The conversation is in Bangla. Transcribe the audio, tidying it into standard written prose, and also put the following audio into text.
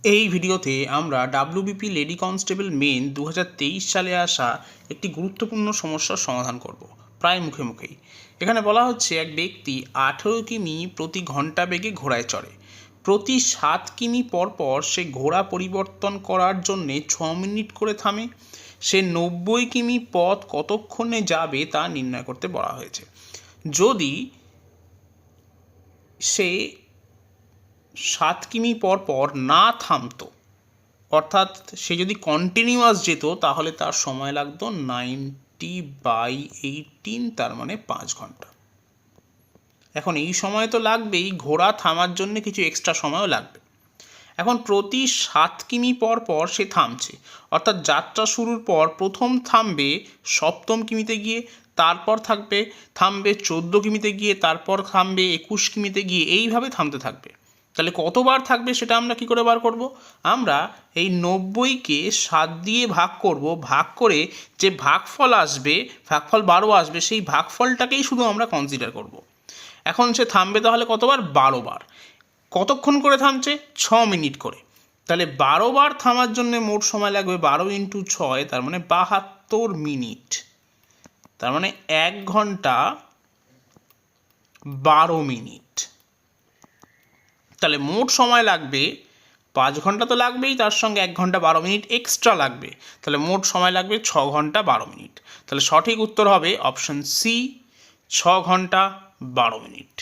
এই ভিডিওতে আমরা ডাব্লিউবিপি লেডি কনস্টেবল মেন 2023 সালে আসা একটি গুরুত্বপূর্ণ সমস্যার সমাধান করব প্রায় মুখে মুখেই। এখানে বলা হচ্ছে এক ব্যক্তি 18 কিমি প্রতি ঘন্টা বেগে ঘোড়ায় চড়ে। প্রতি 7 কিমি পর সে ঘোড়া পরিবর্তন করার জন্যে 6 মিনিট করে থামে। সে 90 কিমি পথ কতক্ষণে যাবে তা নির্ণয় করতে বলা হয়েছে। যদি সে 7 কিমি পর না থামতো, অর্থাৎ সে যদি কন্টিনিউয়াস যেত, তাহলে তার সময় লাগতো 90/18, তার মানে 5 ঘন্টা। এখন এই সময় তো লাগবেই, ঘোড়া থামার জন্য কিছু এক্সট্রা সময়ও লাগবে। এখন প্রতি 7 কিমি পর সে থামছে, অর্থাৎ যাত্রা শুরুর পর প্রথম থামবে 7ম কিমিতে গিয়ে, তারপর থামবে 14 কিমিতে গিয়ে, তারপর থামবে 21 কিমিতে গিয়ে, এইভাবে থামতে থাকবে। তাহলে কতবার থাকবে সেটা আমরা কি করে বার করব? আমরা এই 90কে 7 দিয়ে ভাগ করব, ভাগ করে যে ভাগফল আসবে, ভাগফল 12 আসবে, সেই ভাগফলটাকেই শুধু আমরা কনসিডার করব। এখন সে থামবে তাহলে কতবার? 12 বার। কতক্ষণ করে থামছে? 6 মিনিট করে। তাহলে 12 বার থামার জন্য মোট সময় লাগবে 12 × 6, তার মানে 72 মিনিট। তার মানে 1 ঘন্টা 12 মিনিট। তাহলে মোট সময় লাগবে 5 ঘন্টা তো লাগবেই, তার সঙ্গে 1 ঘন্টা 12 মিনিট এক্সট্রা লাগবে। তাহলে মোট সময় লাগবে 6 ঘন্টা 12 মিনিট। তাহলে সঠিক উত্তর হবে অপশন সি, 6 ঘন্টা 12 মিনিট।